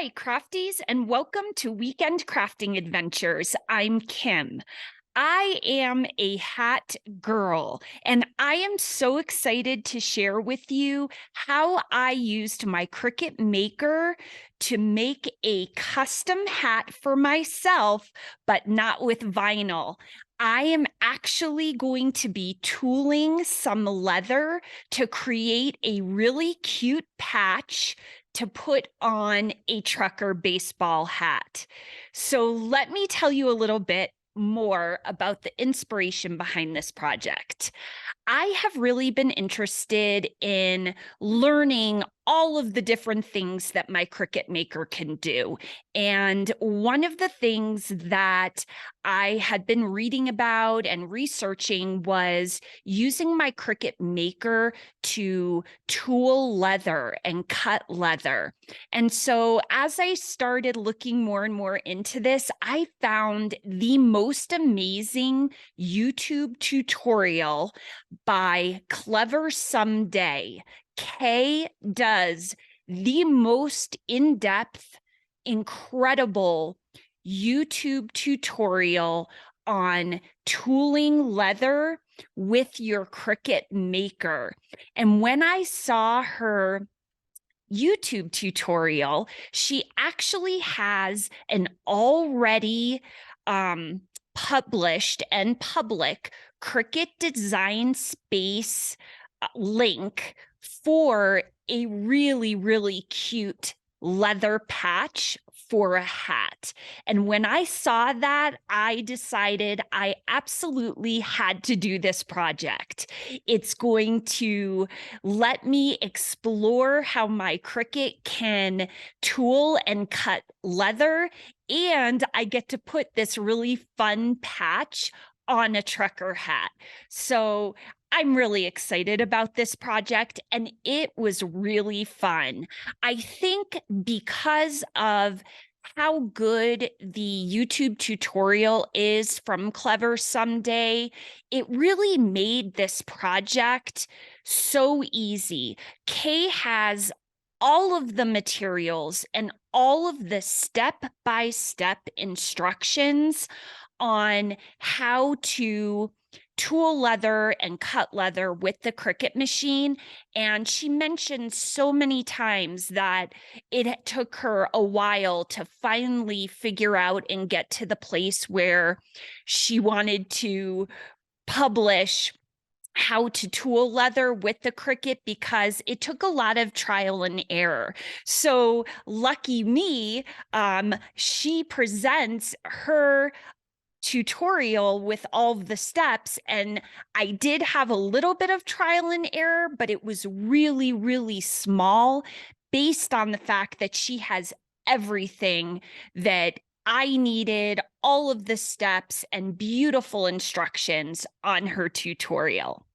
Hi, crafties, and welcome to Weekend Crafting Adventures. I'm Kim. I am a hat girl, and I am so excited to share with you how I used my Cricut Maker to make a custom hat for myself, but not with vinyl. I am actually going to be tooling some leather to create a really cute patch to put on a trucker baseball hat. So let me tell you a little bit more about the inspiration behind this project. I have really been interested in learning all of the different things that my Cricut Maker can do. And one of the things that I had been reading about and researching was using my Cricut Maker to tool leather and cut leather. And so as I started looking more and more into this, I found the most amazing YouTube tutorial by Clever Someday. Kay does the most in-depth, incredible YouTube tutorial on tooling leather with your Cricut Maker. And when I saw her YouTube tutorial, she actually has an already published and public Cricut Design Space link for a really, really cute leather patch for a hat. And when I saw that, I decided I absolutely had to do this project. It's going to let me explore how my Cricut can tool and cut leather, and I get to put this really fun patch on a trucker hat. So I'm really excited about this project, and it was really fun. I think because of how good the YouTube tutorial is from Clever Someday, it really made this project so easy. Kay has all of the materials and all of the step-by-step instructions on how to tool leather and cut leather with the Cricut machine. And she mentioned so many times that it took her a while to finally figure out and get to the place where she wanted to publish how to tool leather with the Cricut, because it took a lot of trial and error. So lucky me, she presents her tutorial with all of the steps, and I did have a little bit of trial and error, but it was really, really small based on the fact that she has everything that I needed, all of the steps and beautiful instructions on her tutorial.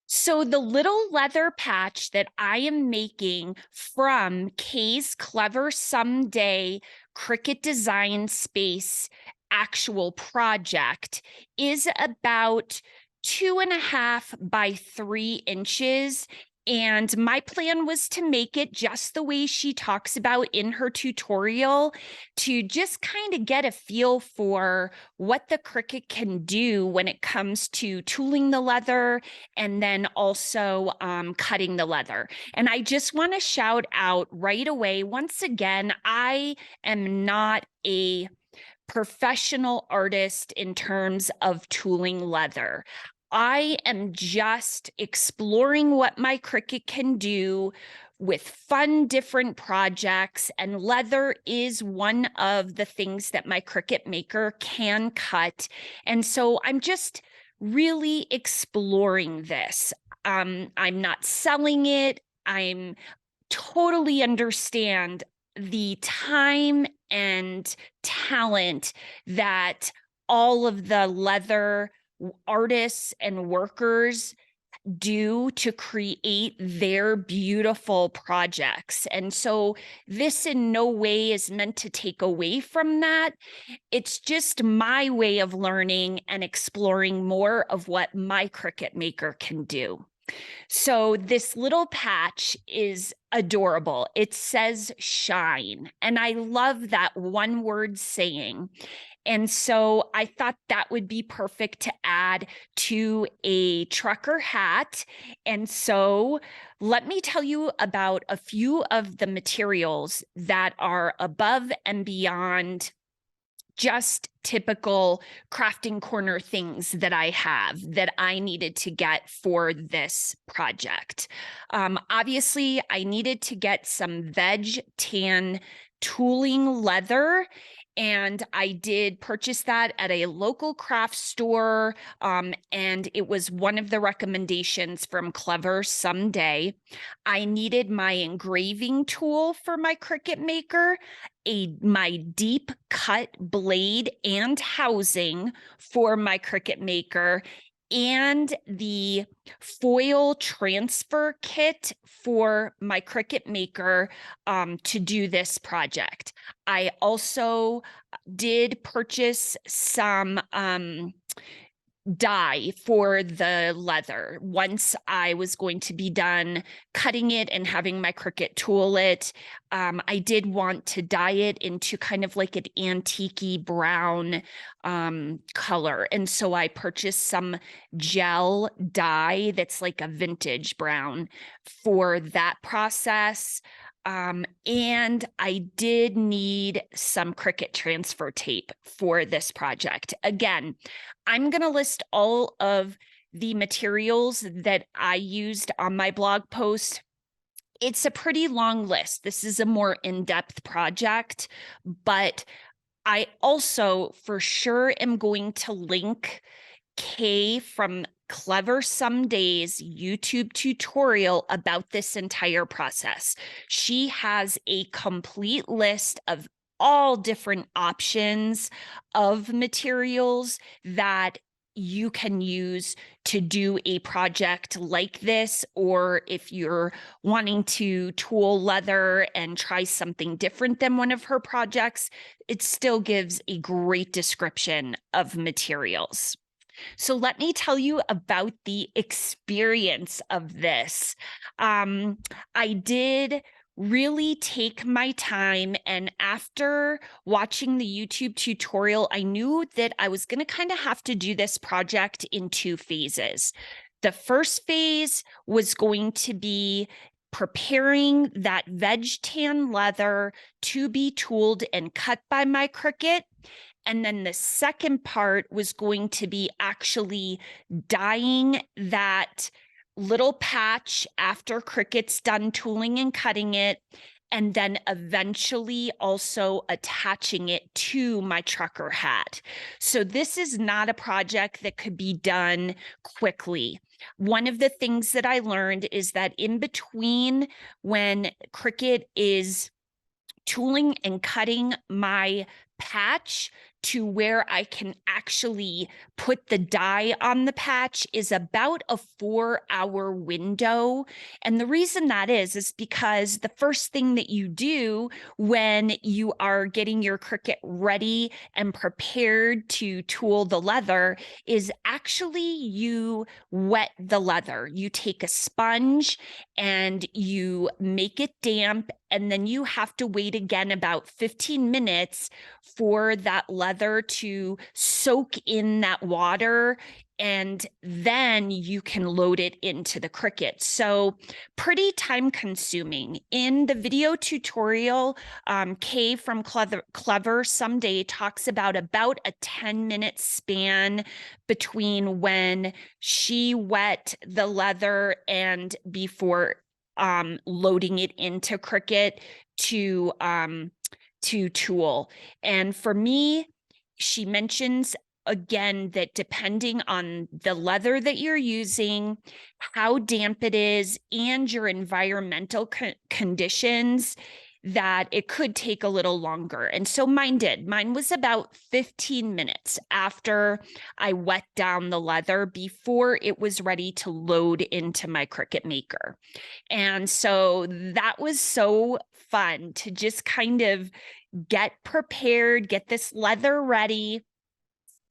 So the little leather patch that I am making from Kay's Clever Someday Cricut Design Space actual project is about 2.5 by 3 inches. And my plan was to make it just the way she talks about in her tutorial, to just kind of get a feel for what the Cricut can do when it comes to tooling the leather and then also cutting the leather. And I just want to shout out right away, once again, I am not a professional artist in terms of tooling leather. I am just exploring what my Cricut can do with fun, different projects, and leather is one of the things that my Cricut Maker can cut. And so I'm just really exploring this. I'm not selling it. I'm totally understand the time and talent that all of the leather artists and workers do to create their beautiful projects. And so this in no way is meant to take away from that. It's just my way of learning and exploring more of what my Cricut Maker can do. So this little patch is adorable. It says shine, and I love that one word saying. And so I thought that would be perfect to add to a trucker hat. And so let me tell you about a few of the materials that are above and beyond just typical crafting corner things that I have that I needed to get for this project. Obviously, I needed to get some veg tan tooling leather, and I did purchase that at a local craft store, and it was one of the recommendations from Clever Someday. I needed my engraving tool for my Cricut Maker, my deep cut blade and housing for my Cricut Maker, and the foil transfer kit for my Cricut Maker to do this project. I also did purchase some dye for the leather. Once I was going to be done cutting it and having my Cricut tool it, I did want to dye it into kind of like an antique-y brown color. And so I purchased some gel dye that's like a vintage brown for that process. And I did need some Cricut transfer tape for this project. Again, I'm going to list all of the materials that I used on my blog post. It's a pretty long list. This is a more in-depth project, but I also for sure am going to link Kay from Clever Someday's YouTube tutorial about this entire process. She has a complete list of all different options of materials that you can use to do a project like this, or if you're wanting to tool leather and try something different than one of her projects, it still gives a great description of materials. So let me tell you about the experience of this. I did really take my time, and after watching the YouTube tutorial, I knew that I was going to kind of have to do this project in 2 phases. The first phase was going to be preparing that veg tan leather to be tooled and cut by my Cricut. And then the second part was going to be actually dyeing that little patch after Cricut's done tooling and cutting it, and then eventually also attaching it to my trucker hat. So this is not a project that could be done quickly. One of the things that I learned is that in between when Cricut is tooling and cutting my patch to where I can actually put the dye on the patch is about a 4-hour window. And the reason that is because the first thing that you do when you are getting your Cricut ready and prepared to tool the leather is actually you wet the leather. You take a sponge and you make it damp, and then you have to wait again about 15 minutes for that leather to soak in that water, and then you can load it into the Cricut. So pretty time consuming. In the video tutorial, Kay from Clever Someday talks about a 10-minute span between when she wet the leather and before loading it into Cricut to tool. And for me, she mentions again that depending on the leather that you're using, how damp it is, and your environmental conditions, that it could take a little longer. And so mine did. Mine was about 15 minutes after I wet down the leather before it was ready to load into my Cricut Maker. And so that was so fun to just kind of get prepared, get this leather ready,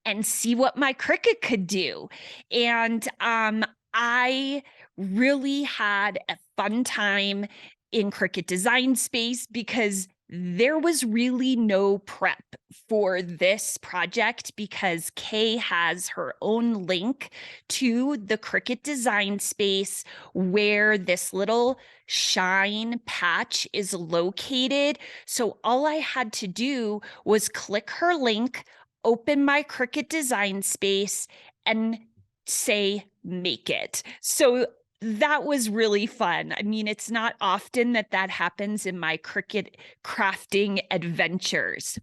and see what my Cricut could do. And I really had a fun time in Cricut Design Space because there was really no prep for this project because Kay has her own link to the Cricut Design Space where this little shine patch is located. So all I had to do was click her link, open my Cricut Design Space, and say make it. So that was really fun. I mean, it's not often that that happens in my Cricut crafting adventures.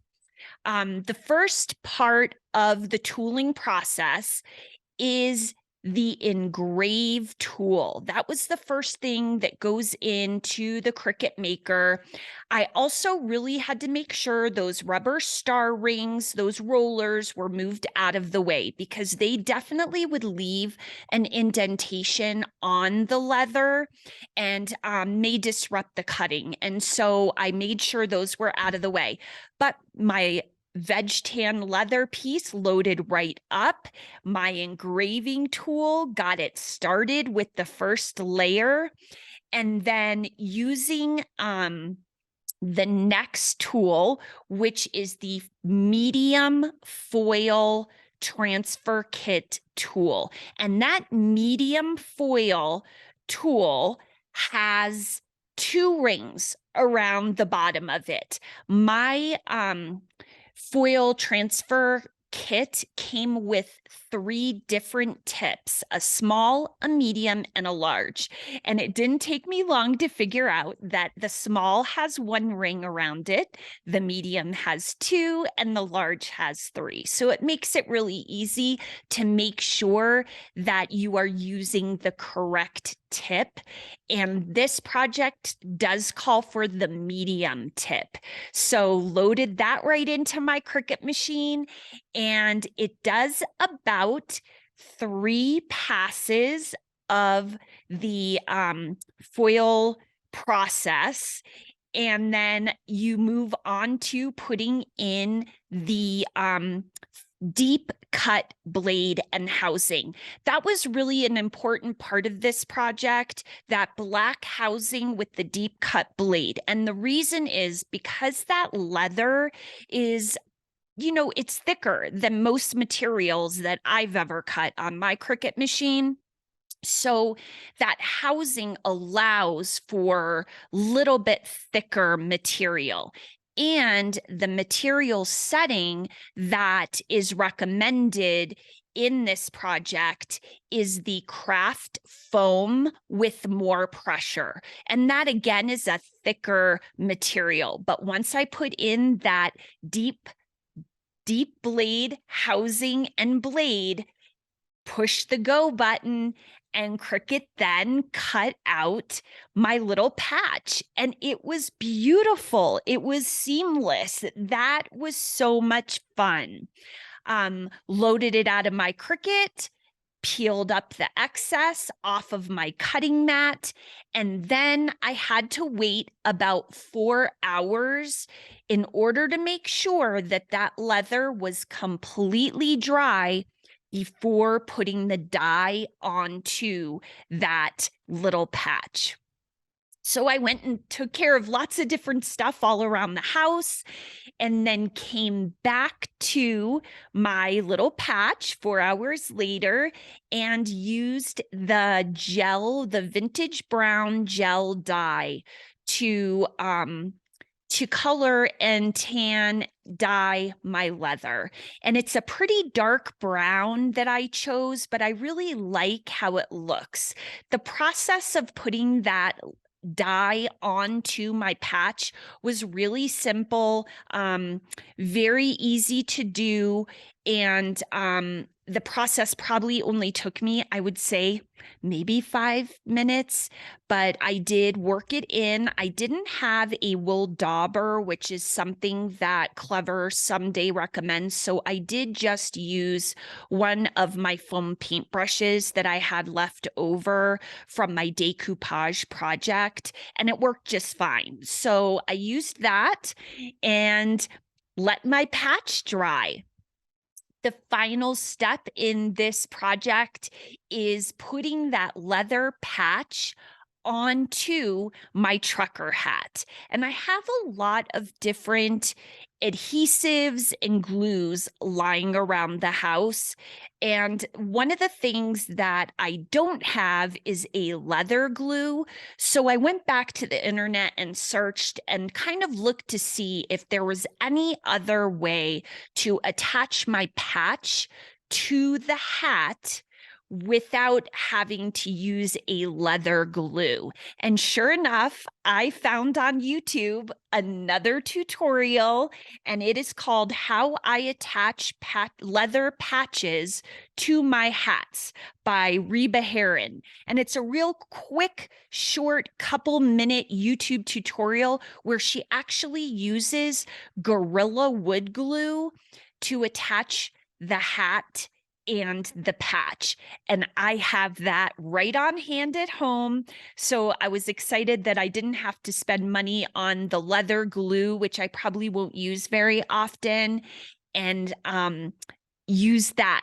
The first part of the tooling process is the engrave tool. That was the first thing that goes into the Cricut Maker. I also really had to make sure those rubber star rings, those rollers were moved out of the way because they definitely would leave an indentation on the leather and may disrupt the cutting. And so I made sure those were out of the way. But my veg tan leather piece loaded right up. My engraving tool got it started with the first layer. And then using the next tool, which is the medium foil transfer kit tool. And that medium foil tool has 2 rings around the bottom of it. My foil transfer kit came with 3 different tips, a small, a medium, and a large. And it didn't take me long to figure out that the small has 1 ring around it, the medium has 2, and the large has 3. So it makes it really easy to make sure that you are using the correct tip. And this project does call for the medium tip. So loaded that right into my Cricut machine, and it does about 3 passes of the foil process. And then you move on to putting in the deep cut blade and housing. That was really an important part of this project, that black housing with the deep cut blade. And the reason is because that leather is, you know, it's thicker than most materials that I've ever cut on my Cricut machine. So that housing allows for a little bit thicker material. And the material setting that is recommended in this project is the craft foam with more pressure. And that again is a thicker material. But once I put in that deep blade housing and blade, push the go button, and Cricut then cut out my little patch. And it was beautiful. It was seamless. That was so much fun. Loaded it out of my Cricut, peeled up the excess off of my cutting mat, and then I had to wait about 4 hours in order to make sure that that leather was completely dry before putting the dye onto that little patch. So I went and took care of lots of different stuff all around the house, and then came back to my little patch 4 hours later and used the gel, the vintage brown gel dye to color and tan dye my leather. And it's a pretty dark brown that I chose, but I really like how it looks. The process of putting that dye onto my patch was really simple, very easy to do. And the process probably only took me, I would say, maybe 5 minutes, but I did work it in. I didn't have a wool dauber, which is something that Clever someday recommends. So I did just use one of my foam paintbrushes that I had left over from my decoupage project, and it worked just fine. So I used that and let my patch dry. The final step in this project is putting that leather patch onto my trucker hat. And I have a lot of different adhesives and glues lying around the house. And one of the things that I don't have is a leather glue. So I went back to the internet and searched and kind of looked to see if there was any other way to attach my patch to the hat without having to use a leather glue. And sure enough, I found on YouTube another tutorial, and it is called How I Attach Leather Patches to My Hats by Reba Heron. And it's a real quick, short, couple-minute YouTube tutorial where she actually uses Gorilla Wood Glue to attach the hat and the patch. And I have that right on hand at home. So I was excited that I didn't have to spend money on the leather glue, which I probably won't use very often, and use that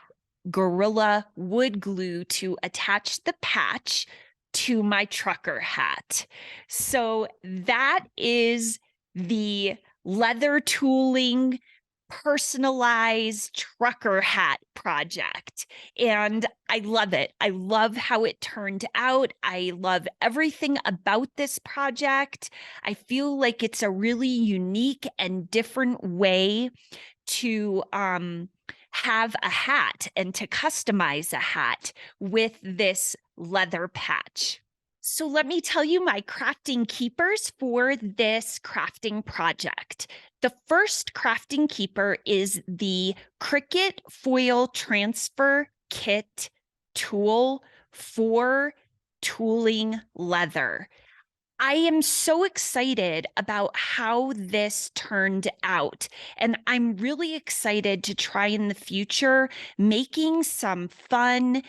Gorilla Wood Glue to attach the patch to my trucker hat. So that is the leather tooling personalized trucker hat project. And I love it. I love how it turned out. I love everything about this project. I feel like it's a really unique and different way to have a hat and to customize a hat with this leather patch. So let me tell you my crafting keepers for this crafting project. The first crafting keeper is the Cricut Foil Transfer Kit tool for tooling leather. I am so excited about how this turned out, and I'm really excited to try in the future making some fun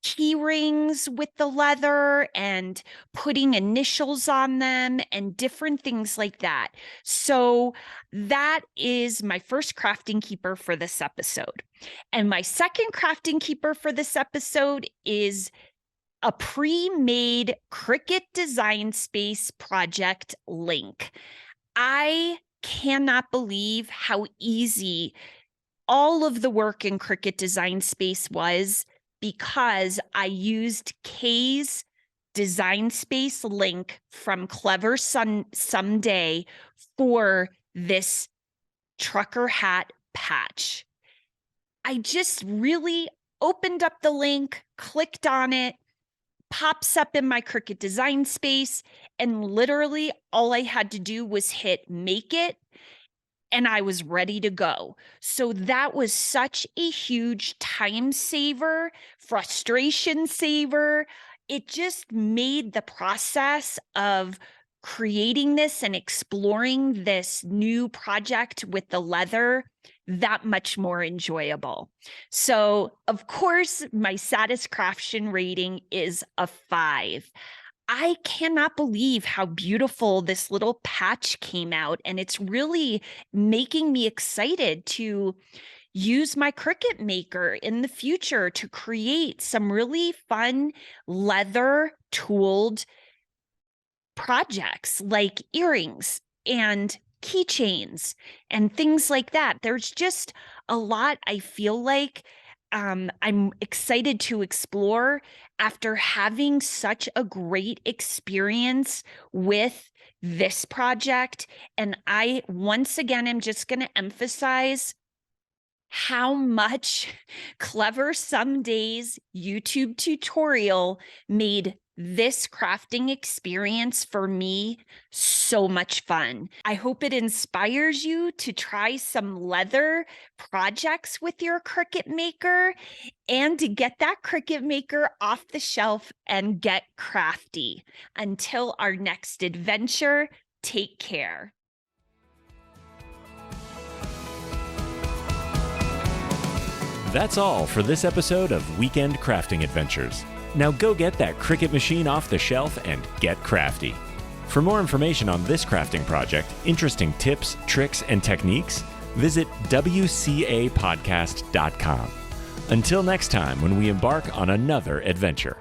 key rings with the leather and putting initials on them and different things like that. So that is my first crafting keeper for this episode. And my second crafting keeper for this episode is a pre-made Cricut Design Space project link. I cannot believe how easy all of the work in Cricut Design Space was, because I used Kay's Design Space link from Clever Someday for this trucker hat patch. I just really opened up the link, clicked on it, pops up in my Cricut Design Space, and literally all I had to do was hit make it, and I was ready to go. So that was such a huge time saver, frustration saver. It just made the process of creating this and exploring this new project with the leather that much more enjoyable. So, of course, my satisfaction rating is a 5. I cannot believe how beautiful this little patch came out, and it's really making me excited to use my Cricut Maker in the future to create some really fun leather tooled projects like earrings and keychains and things like that. There's just a lot I feel like I'm excited to explore after having such a great experience with this project. And I, once again, am just going to emphasize how much Clever Somedays YouTube tutorial made this crafting experience for me so much fun. I hope it inspires you to try some leather projects with your Cricut Maker and to get that Cricut Maker off the shelf and get crafty. Until our next adventure, take care. That's all for this episode of Weekend Crafting Adventures. Now go get that Cricut machine off the shelf and get crafty. For more information on this crafting project, interesting tips, tricks, and techniques, visit WCApodcast.com. Until next time, when we embark on another adventure.